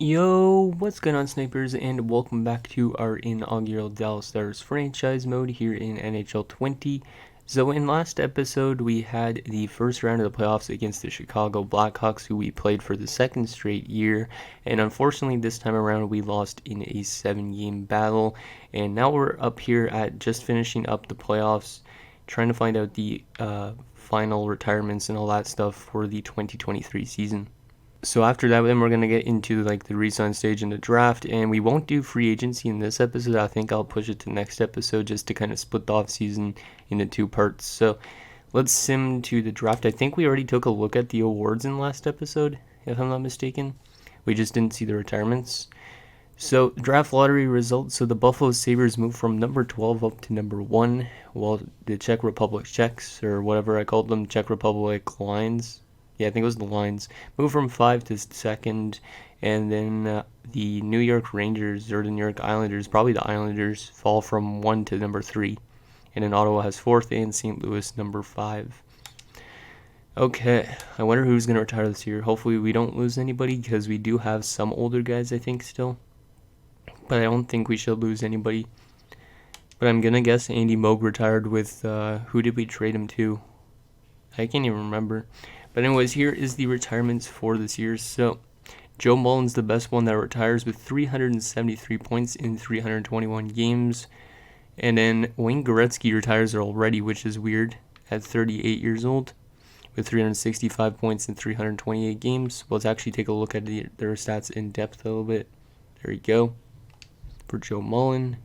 Yo, what's going on, snipers, and welcome back to our inaugural Dallas Stars franchise mode here in NHL 20. So in last episode, we had the first round of the playoffs against the Chicago Blackhawks, who we played for the second straight year, and unfortunately this time around we lost in a 7-game battle, and now we're up here at just finishing up the playoffs, trying to find out the final retirements and all that stuff for the 2023 season. So after that, then we're going to get into like the re-sign stage in the draft, and we won't do free agency in this episode. I think I'll push it to next episode just to kind of split the offseason into two parts. So let's sim to the draft. I think we already took a look at the awards in last episode, if I'm not mistaken. We just didn't see the retirements. So draft lottery results. So the Buffalo Sabres moved from number 12 up to number 1, while the Czech Republic Czechs, or whatever I called them, Czech Republic Lions, I think it was the Lions, moved from 5 to 2nd, and then the New York Rangers, or the New York Islanders, probably the Islanders, fall from 1 to number 3, and then Ottawa has 4th, and St. Louis number 5. Okay, I wonder who's going to retire this year. Hopefully we don't lose anybody, because we do have some older guys, I think, still, but I don't think we should lose anybody. But I'm going to guess Andy Moog retired with, who did we trade him to? I can't even remember. But anyways, here is the retirements for this year. So Joe Mullen's the best one that retires with 373 points in 321 games. And then Wayne Gretzky retires already, which is weird, at 38 years old with 365 points in 328 games. Let's actually take a look at their stats in depth a little bit. There you go for Joe Mullen.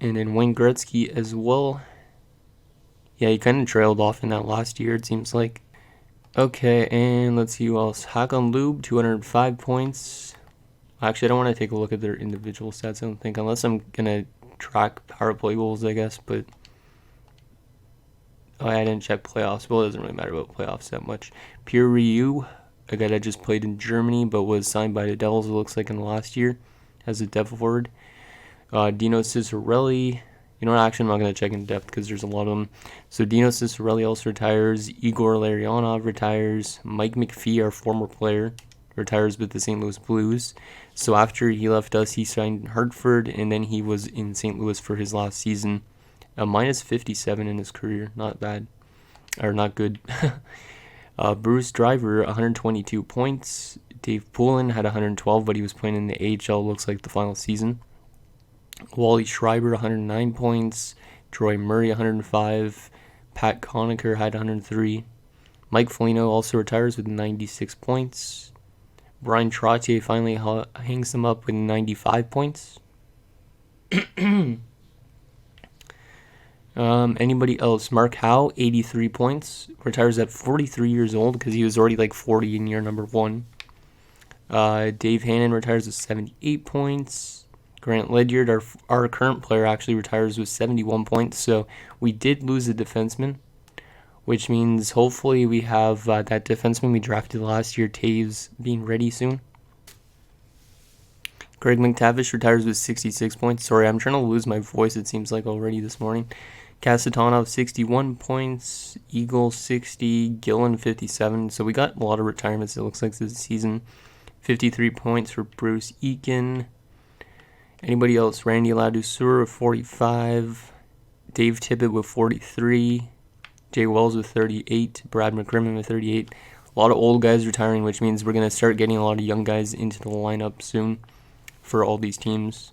And then Wayne Gretzky as well. Yeah, he kind of trailed off in that last year, it seems like. Okay, and let's see who else. Hakon Lube, 205 points. Actually, I don't want to take a look at their individual stats, I don't think, unless I'm going to track power play goals, I guess, but I didn't check playoffs. Well, it doesn't really matter about playoffs that much. Pierre Rieu, a guy that just played in Germany, but was signed by the Devils, it looks like, in the last year, as a depth forward. Dino Ciccarelli. You know what, actually, I'm not going to check in depth because there's a lot of them. So Dino Ciccarelli also retires. Igor Larionov retires. Mike McPhee, our former player, retires with the St. Louis Blues. So after he left us, he signed in Hartford, and then he was in St. Louis for his last season. Minus 57 in his career. Not bad. Or not good. Bruce Driver, 122 points. Dave Poulin had 112, but he was playing in the AHL, looks like the final season. Wally Schreiber, 109 points. Troy Murray, 105. Pat Conacher had 103. Mike Foligno also retires with 96 points. Brian Trottier finally hangs them up with 95 points. Anybody else? Mark Howe, 83 points. Retires at 43 years old because he was already like 40 in year number 1. Dave Hannon retires with 78 points. Grant Ledyard, our current player, actually retires with 71 points. So we did lose a defenseman, which means hopefully we have that defenseman we drafted last year, Taves, being ready soon. Greg McTavish retires with 66 points. Sorry, I'm trying to lose my voice, it seems like, already this morning. Kasatonov, 61 points. Eagle, 60. Gillen, 57. So we got a lot of retirements, it looks like, this season. 53 points for Bruce Eakin. Anybody else? Randy Ladouceur with 45. Dave Tippett with 43. Jay Wells with 38. Brad McCrimmon with 38. A lot of old guys retiring, which means we're going to start getting a lot of young guys into the lineup soon for all these teams.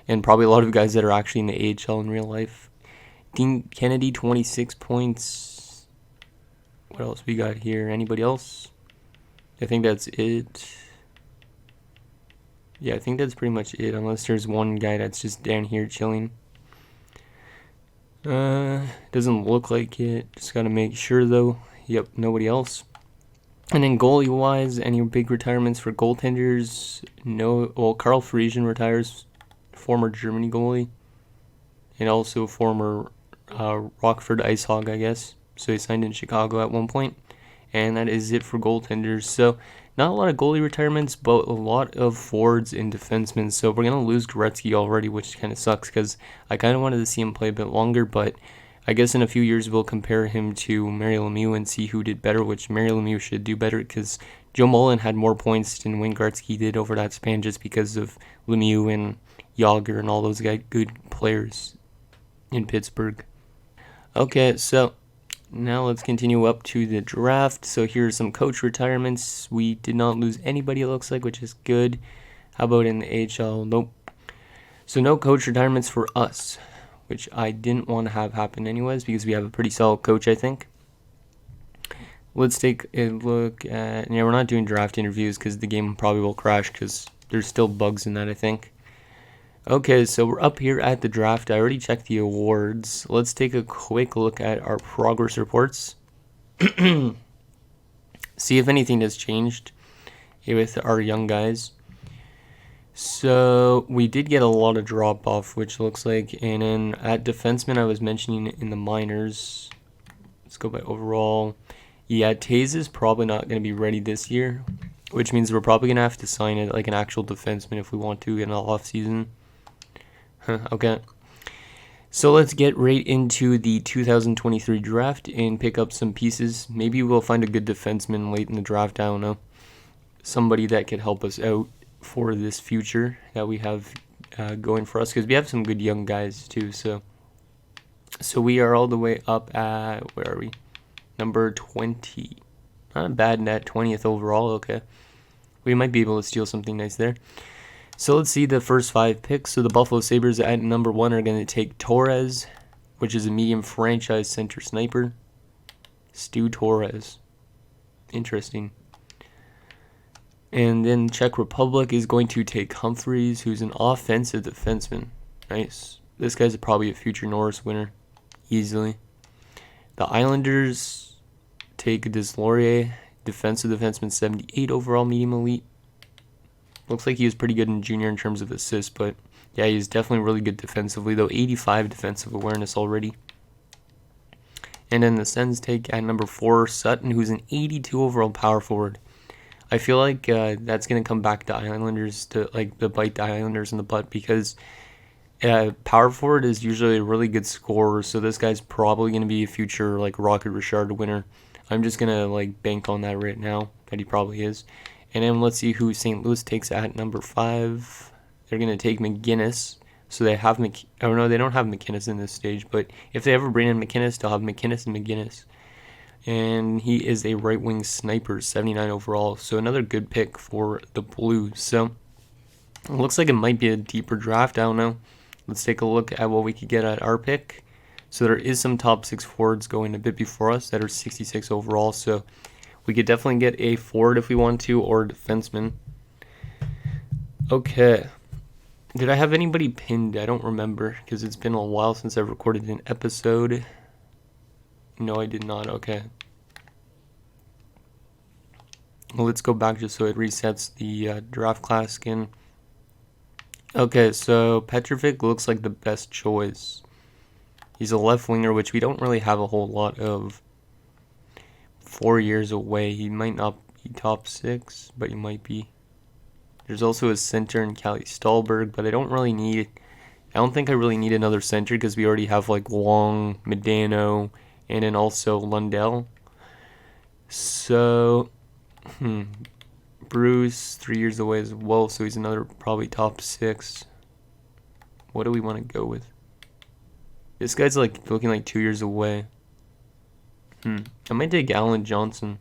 And probably a lot of guys that are actually in the AHL in real life. Dean Kennedy, 26 points. What else we got here? Anybody else? I think that's it. Yeah, I think that's pretty much it, unless there's one guy that's just down here chilling. Doesn't look like it. Just gotta make sure, though. Yep, nobody else. And then goalie-wise, any big retirements for goaltenders? No. Well, Carl Friesian retires, former Germany goalie, and also former Rockford Ice Hog, I guess. So he signed in Chicago at one point. And that is it for goaltenders. So not a lot of goalie retirements, but a lot of forwards and defensemen. So we're going to lose Gretzky already, which kind of sucks because I kind of wanted to see him play a bit longer, but I guess in a few years we'll compare him to Mario Lemieux and see who did better, which Mario Lemieux should do better because Joe Mullen had more points than Wayne Gretzky did over that span just because of Lemieux and Yager and all those good players in Pittsburgh. Okay, so now let's continue up to the draft. So here's some coach retirements. We did not lose anybody, it looks like, which is good. How about in the AHL? Nope. So no coach retirements for us, which I didn't want to have happen anyways because we have a pretty solid coach, I think. Let's take a look at... Yeah, we're not doing draft interviews because the game probably will crash because there's still bugs in that, I think. Okay, so we're up here at the draft. I already checked the awards. Let's take a quick look at our progress reports. See if anything has changed with our young guys. So we did get a lot of drop off, which looks like, and then at defenseman I was mentioning in the minors. Let's go by overall. Yeah, Taze is probably not going to be ready this year, which means we're probably going to have to sign it like an actual defenseman if we want to in an offseason. Okay. So let's get right into the 2023 draft and pick up some pieces. Maybe we'll find a good defenseman late in the draft, I don't know. Somebody that could help us out for this future that we have going for us, because we have some good young guys too. So we are all the way up at, where are we? Number 20. Not a bad net, 20th overall. Okay, we might be able to steal something nice there. So let's see the first 5 picks. So the Buffalo Sabres at number 1 are going to take Torres, which is a medium franchise center sniper. Stu Torres. Interesting. And then Czech Republic is going to take Humphreys, who's an offensive defenseman. Nice. This guy's probably a future Norris winner. Easily. The Islanders take Deslauriers, defensive defenseman, 78 overall, medium elite. Looks like he was pretty good in junior in terms of assists, but yeah, he's definitely really good defensively, though 85 defensive awareness already. And then the Sens take at number 4 Sutton, who's an 82 overall power forward. I feel like that's going to come back to Islanders to bite the Islanders in the butt because power forward is usually a really good scorer, so this guy's probably going to be a future like Rocket Richard winner. I'm just going to bank on that right now that he probably is. And then let's see who St. Louis takes at number 5. They're going to take McGinnis. So they have they don't have McGinnis in this stage, but if they ever bring in McGinnis, they'll have McGinnis and McGinnis. And he is a right-wing sniper, 79 overall. So another good pick for the Blues. So it looks like it might be a deeper draft. I don't know. Let's take a look at what we could get at our pick. So there is some top 6 forwards going a bit before us that are 66 overall. So we could definitely get a forward if we want to, or a defenseman. Okay. Did I have anybody pinned? I don't remember because it's been a while since I've recorded an episode. No, I did not. Okay. Well, let's go back just so it resets the draft class again. Okay, so Petrovic looks like the best choice. He's a left winger, which we don't really have a whole lot of. 4 years away. He might not be top 6, but he might be. There's also a center in Cali Stallberg, but I don't think I really need another center because we already have Wong, Medano, and then also Lundell. So, Bruce, 3 years away as well, so he's another probably top 6. What do we want to go with? This guy's looking 2 years away. I might take Alan Johnson.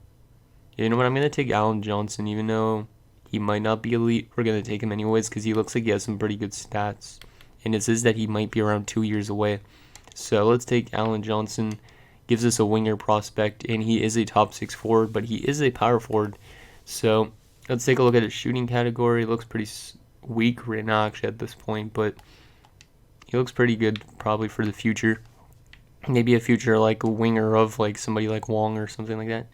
Yeah, you know what? I'm going to take Alan Johnson, even though he might not be elite. We're going to take him anyways because he looks like he has some pretty good stats. And it says that he might be around 2 years away. So let's take Alan Johnson. Gives us a winger prospect, and he is a top 6 forward, but he is a power forward. So let's take a look at his shooting category. It looks pretty weak right now, actually, at this point, but he looks pretty good probably for the future. Maybe a future a winger of somebody like Wong or something like that.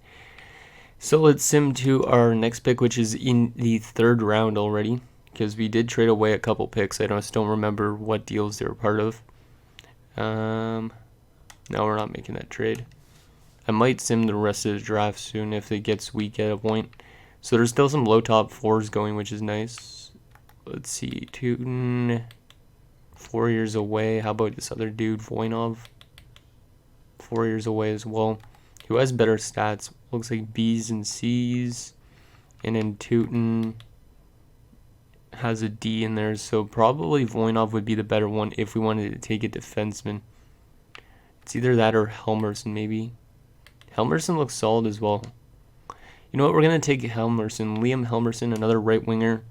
So let's sim to our next pick, which is in the 3rd round already, because we did trade away a couple picks. I just don't remember what deals they were part of. No, we're not making that trade. I might sim the rest of the draft soon if it gets weak at a point. So there's still some low top 4s going, which is nice. Let's see, 4 years away. How about this other dude, Voinov? 4 years away as well. Who has better stats? Looks like B's and C's. And then Tootin has a D in there. So probably Voinov would be the better one if we wanted to take a defenseman. It's either that or Helmerson maybe. Helmerson looks solid as well. You know what? We're going to take Helmerson. Liam Helmerson, another right winger.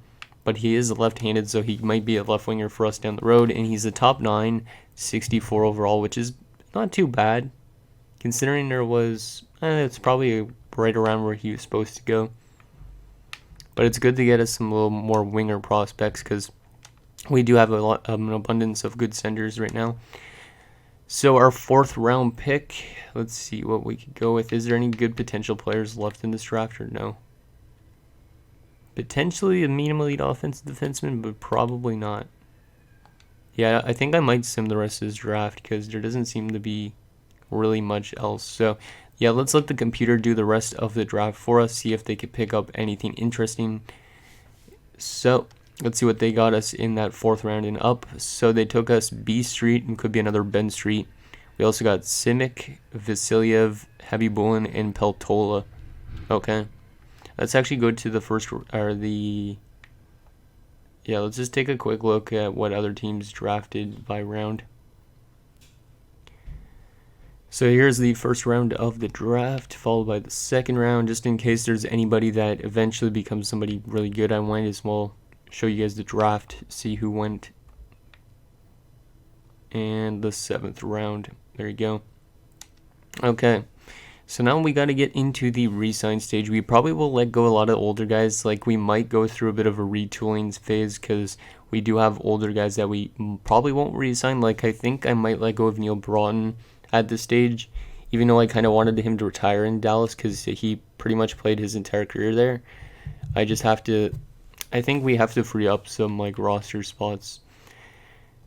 But he is left-handed, so he might be a left winger for us down the road. And he's a top 9, 64 overall, which is not too bad. Considering there was, it's probably right around where he was supposed to go. But it's good to get us some little more winger prospects because we do have an abundance of good centers right now. So our 4th round pick, let's see what we could go with. Is there any good potential players left in this draft or no? Potentially a medium elite offensive defenseman, but probably not. Yeah, I think I might sim the rest of this draft because there doesn't seem to be really much else. So yeah, let's let the computer do the rest of the draft for us, see if they could pick up anything interesting. So let's see what they got us in that 4th round and up. So they took us B Street and could be another Ben Street. We also got Simic, Vasilyev, Habibulin, and Peltola. Okay. Let's actually go to the first, let's just take a quick look at what other teams drafted by round. So here's the first round of the draft, followed by the second round. Just in case there's anybody that eventually becomes somebody really good, I might as well show you guys the draft, see who went. And the 7th round. There you go. Okay. So now we got to get into the re-sign stage. We probably will let go a lot of older guys. Like, we might go through a bit of a retooling phase because we do have older guys that we probably won't re-sign. Like, I think I might let go of Neil Broughton at this stage, even though I kind of wanted him to retire in Dallas because he pretty much played his entire career there. I think we have to free up some, like, roster spots.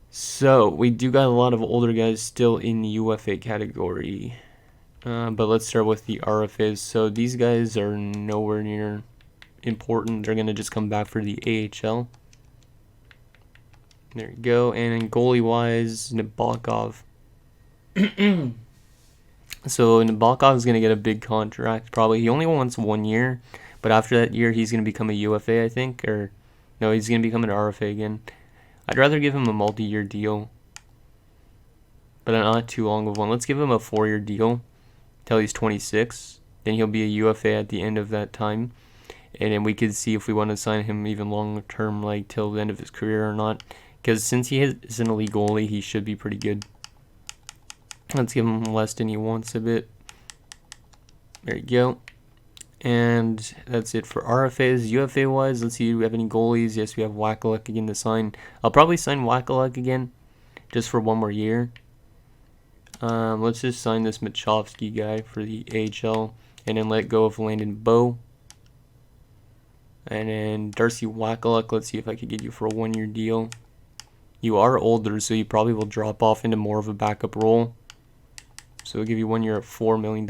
So, we do got a lot of older guys still in the UFA category. But let's start with the RFAs. So these guys are nowhere near important. They're going to just come back for the AHL. There you go. And then goalie-wise, Nabokov. So Nabokov is going to get a big contract, probably. He only wants 1 year. But after that year, he's going to become a UFA, I think. Or, no, he's going to become an RFA again. I'd rather give him a multi-year deal. But not too long of one. Let's give him a 4-year deal. Till he's 26, then he'll be a UFA at the end of that time, and then we could see if we want to sign him even longer term, like till the end of his career or not, because since he is an elite goalie, he should be pretty good. Let's give him less than he wants a bit. There you go. And that's it for RFAs. UFA wise, let's see, do we have any goalies? Yes, we have Wakaluk again to sign. I'll probably sign Wakaluk again just for 1 more year. Let's just sign this Machovsky guy for the AHL and then let go of Landon Bow. And then Darcy Wakaluk, let's see if I could get you for a 1-year deal. You are older, so you probably will drop off into more of a backup role. So we'll give you 1 year at $4 million.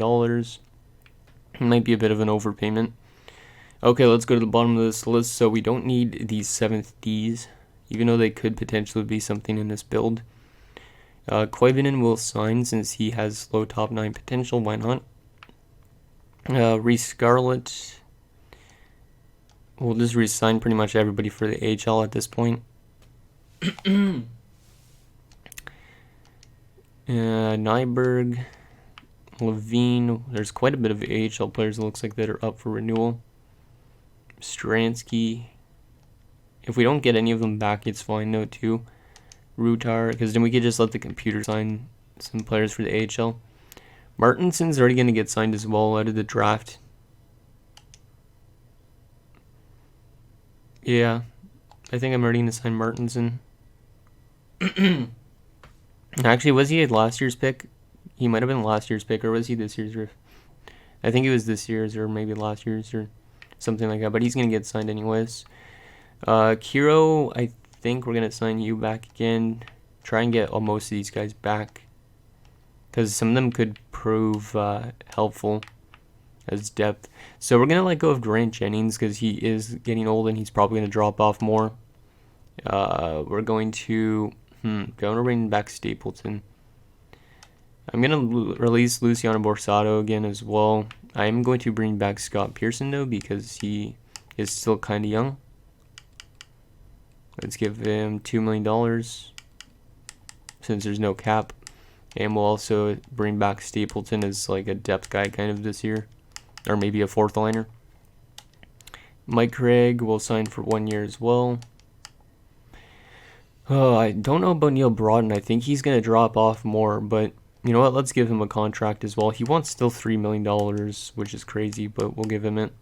It might be a bit of an overpayment. Okay, let's go to the bottom of this list. So we don't need these 7th Ds, even though they could potentially be something in this build. Koivunen will sign since he has low top 9 potential. Why not? Reese Scarlett. We'll just re-sign pretty much everybody for the AHL at this point. Nyberg. Levine. There's quite a bit of AHL players it looks like that are up for renewal. Stransky. If we don't get any of them back, it's fine. No, too. Rutar, because then we could just let the computer sign some players for the AHL. Martinson's already going to get signed as well out of the draft. Yeah, I think I'm already going to sign Martinson. Actually, was he last year's pick? He might have been last year's pick, or was he this year's? I think it was this year's, or maybe last year's, or something like that. But he's going to get signed anyways. Kiro, I think we're going to sign you back again. Try and get most of these guys back, because some of them could prove helpful as depth. So we're going to let go of Grant Jennings because he is getting old and he's probably going to drop off more. We're going to bring back Stapleton. I'm going to release Luciano Borsato again as well. I am going to bring back Scott Pearson, though, because he is still kind of young. Let's give him $2 million since there's no cap. And we'll also bring back Stapleton as like a depth guy kind of this year. Or maybe a fourth liner. Mike Craig will sign for 1 year as well. Oh, I don't know about Neil Broughton. I think he's going to drop off more, but you know what? Let's give him a contract as well. He wants still $3 million, which is crazy, but we'll give him it.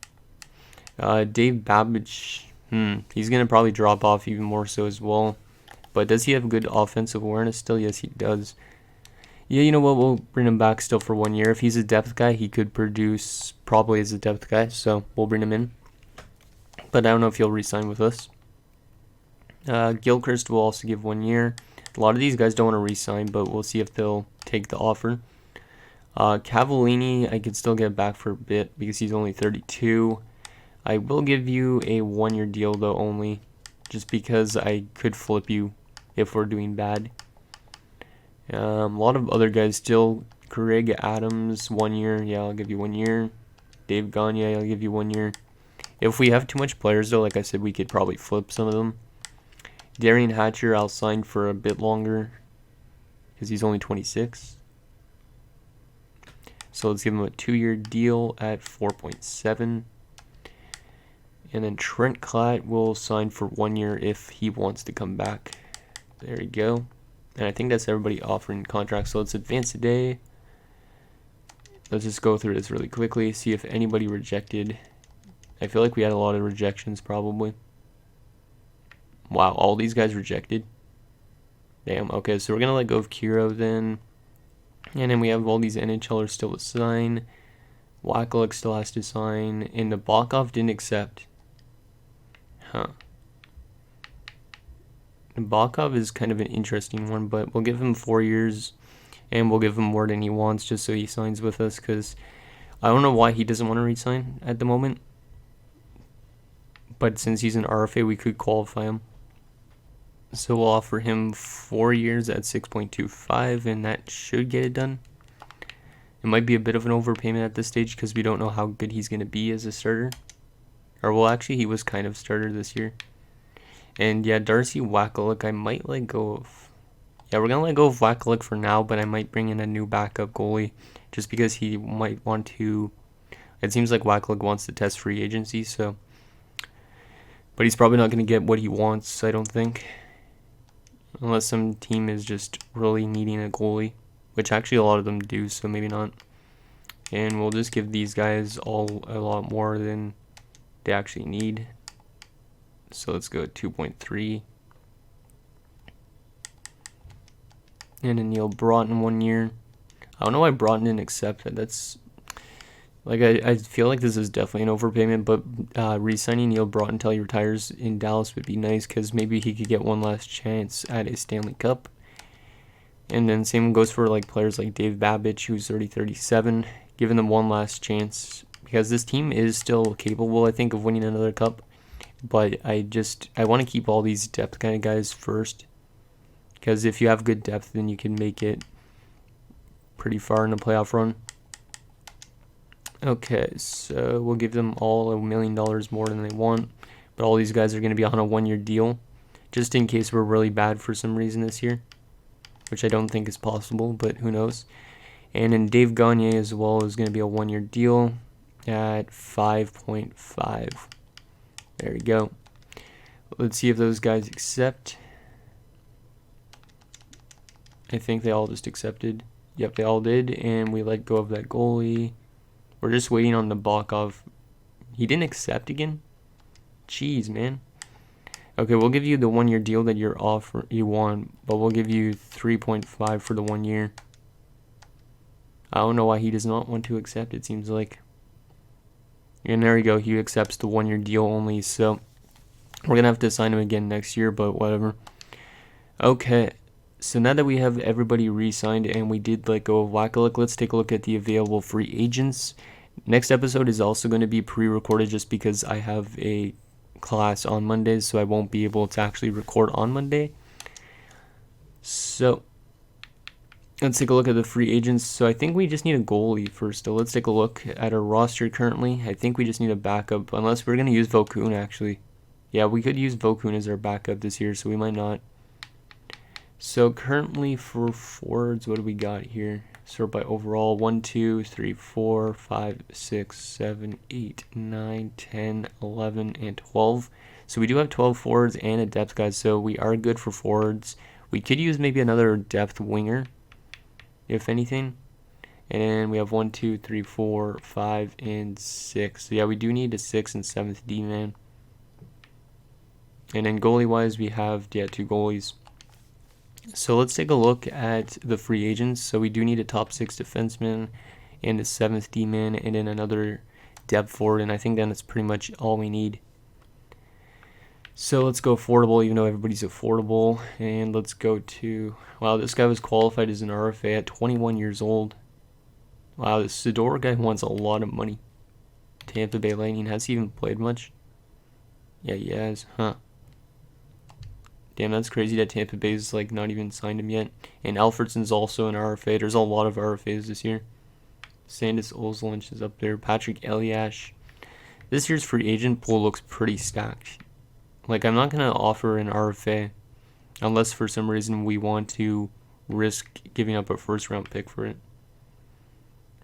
Dave Babbage, he's going to probably drop off even more so as well. But does he have good offensive awareness still? Yes, he does. Yeah, you know what? We'll bring him back still for 1 year. If he's a depth guy, he could produce probably as a depth guy, so we'll bring him in. But I don't know if he'll re-sign with us. Gilchrist will also give 1 year. A lot of these guys don't want to re-sign, but we'll see if they'll take the offer. Cavallini, I could still get back for a bit because he's only 32. I will give you a 1 year deal, though, only. Just because I could flip you if we're doing bad. A lot of other guys still. Craig Adams, 1 year. Yeah, I'll give you 1 year. Dave Gagne, I'll give you 1 year. If we have too much players, though, like I said, we could probably flip some of them. Darian Hatcher, I'll sign for a bit longer because he's only 26. So let's give him a 2 year deal at 4.7. And then Trent Klatt will sign for 1 year if he wants to come back. There you go. And I think that's everybody offering contracts. So let's advance today. Let's just go through this really quickly. See if anybody rejected. I feel like we had a lot of rejections probably. Wow, all these guys rejected. Damn, okay, so we're going to let go of Kiro then. And then we have all these NHLers still to sign. Wakaluk still has to sign. And the Nabokov didn't accept. Huh. Nabokov is kind of an interesting one, but we'll give him 4 years. And we'll give him more than he wants just so he signs with us. Because I don't know why he doesn't want to re-sign at the moment. But since he's an RFA, we could qualify him. So we'll offer him 4 years at 6.25, and that should get it done. It might be a bit of an overpayment at this stage because we don't know how good he's going to be as a starter. Or, well, actually, he was kind of starter this year. And, yeah, Darcy Wakaluk, I might let go of. Yeah, we're going to let go of Wakaluk for now, but I might bring in a new backup goalie just because he might want to. It seems like Wakaluk wants to test free agency, so. But he's probably not going to get what he wants, I don't think. Unless some team is just really needing a goalie. Which actually a lot of them do, so maybe not. And we'll just give these guys all a lot more than they actually need. So let's go 2.3. And then Neil Broughton 1 year. I don't know why Broughton didn't accept it. That's... Like, I feel like this is definitely an overpayment, but re-signing Neil Broughton until he retires in Dallas would be nice because maybe he could get one last chance at a Stanley Cup. And then same goes for like players like Dave Babbage, who's already 37, giving them one last chance because this team is still capable, I think, of winning another cup. But I want to keep all these depth kind of guys first because if you have good depth, then you can make it pretty far in the playoff run. Okay, so we'll give them all $1 million more than they want. But all these guys are going to be on a 1 year deal. Just in case we're really bad for some reason this year. Which I don't think is possible, but who knows. And then Dave Gagne as well is going to be a 1 year deal at 5.5. There we go. Let's see if those guys accept. I think they all just accepted. Yep, they all did. And we let go of that goalie. We're just waiting on Nabokov. He didn't accept again? Jeez, man. Okay, we'll give you the 1 year deal that you want, but we'll give you 3.5 for the 1 year. I don't know why he does not want to accept, it seems like. And there we go, he accepts the 1 year deal only, so we're going to have to sign him again next year, but whatever. Okay, so now that we have everybody re-signed and we did let go of Wakaluk, let's take a look at the available free agents. Next episode is also going to be pre-recorded just because I have a class on Mondays, so I won't be able to actually record on Monday. So Let's take a look at the free agents. So I think we just need a goalie first. So let's take a look at our roster currently. I think we just need a backup, unless we're going to use Vokun actually. Yeah, we could use Vokun as our backup this year, so we might not. So currently for forwards, what do we got here? Sort by overall 1, 2, 3, 4, 5, 6, 7, 8, 9, 10, 11, and 12. So we do have 12 forwards and a depth guy, so we are good for forwards. We could use maybe another depth winger, if anything. And then we have 1, 2, 3, 4, 5, and 6. So yeah, we do need a 6th and 7th D-man. And then goalie-wise, we have, 2 goalies. So let's take a look at the free agents. So we do need a top 6 defenseman and a 7th D-man and then another depth forward. And I think then that's pretty much all we need. So let's go affordable, even though everybody's affordable. And let's go to... Wow, this guy was qualified as an RFA at 21 years old. Wow, this Sidor guy wants a lot of money. Tampa Bay Lightning. Has he even played much? Yeah, he has. Huh. Damn, that's crazy that Tampa Bay's like not even signed him yet. And Alfredson's also an RFA. There's a lot of RFAs this year. Sandis Oslunch is up there. Patrick Eliash. This year's free agent pool looks pretty stacked. Like, I'm not going to offer an RFA unless for some reason we want to risk giving up a first round pick for it.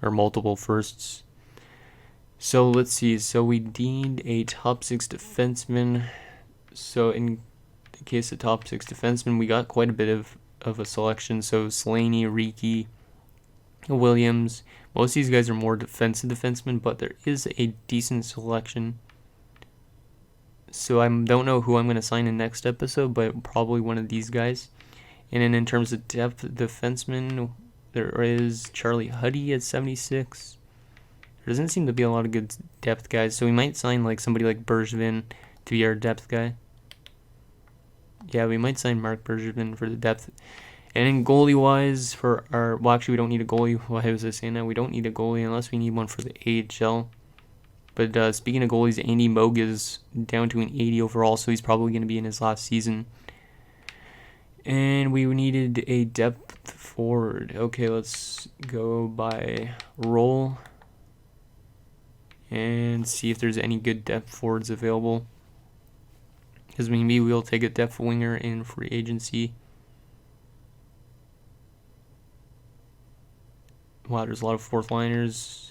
Or multiple firsts. So let's see. So we need a top 6 defenseman. So in the case of top 6 defensemen, we got quite a bit of a selection. So Slaney, Riki, Williams. Most of these guys are more defensive defensemen, but there is a decent selection. So I don't know who I'm going to sign in next episode, but probably one of these guys. And then in terms of depth defensemen, there is Charlie Huddy at 76. There doesn't seem to be a lot of good depth guys, so we might sign like somebody like Bergevin to be our depth guy. Yeah, we might sign Mark Bergevin for the depth. And then goalie-wise, for our... Well, actually, we don't need a goalie. Why was I saying that? We don't need a goalie unless we need one for the AHL. But speaking of goalies, Andy Moog is down to an 80 overall, so he's probably going to be in his last season. And we needed a depth forward. Okay, let's go by role and see if there's any good depth forwards available. Because maybe we'll take a depth winger in free agency. Wow, there's a lot of fourth liners.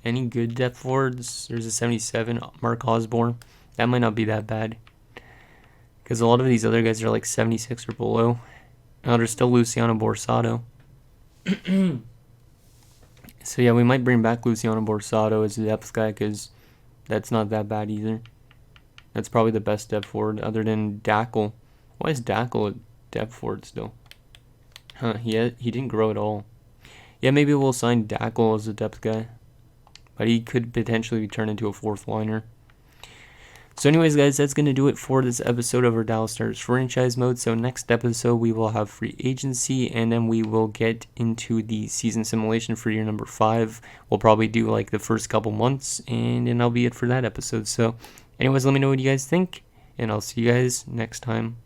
Any good depth forwards? There's a 77, Mark Osborne. That might not be that bad. Because a lot of these other guys are like 76 or below. Now there's still Luciano Borsato. So yeah, we might bring back Luciano Borsato as a depth guy because that's not that bad either. That's probably the best depth forward other than Dackel. Why is Dackel a depth forward still? Huh, he didn't grow at all. Yeah, maybe we'll sign Dackel as a depth guy. But he could potentially turn into a fourth liner. So anyways, guys, that's going to do it for this episode of our Dallas Stars franchise mode. So next episode, we will have free agency, and then we will get into the season simulation for year number 5. We'll probably do like the first couple months, and then that'll be it for that episode. So anyways, let me know what you guys think, and I'll see you guys next time.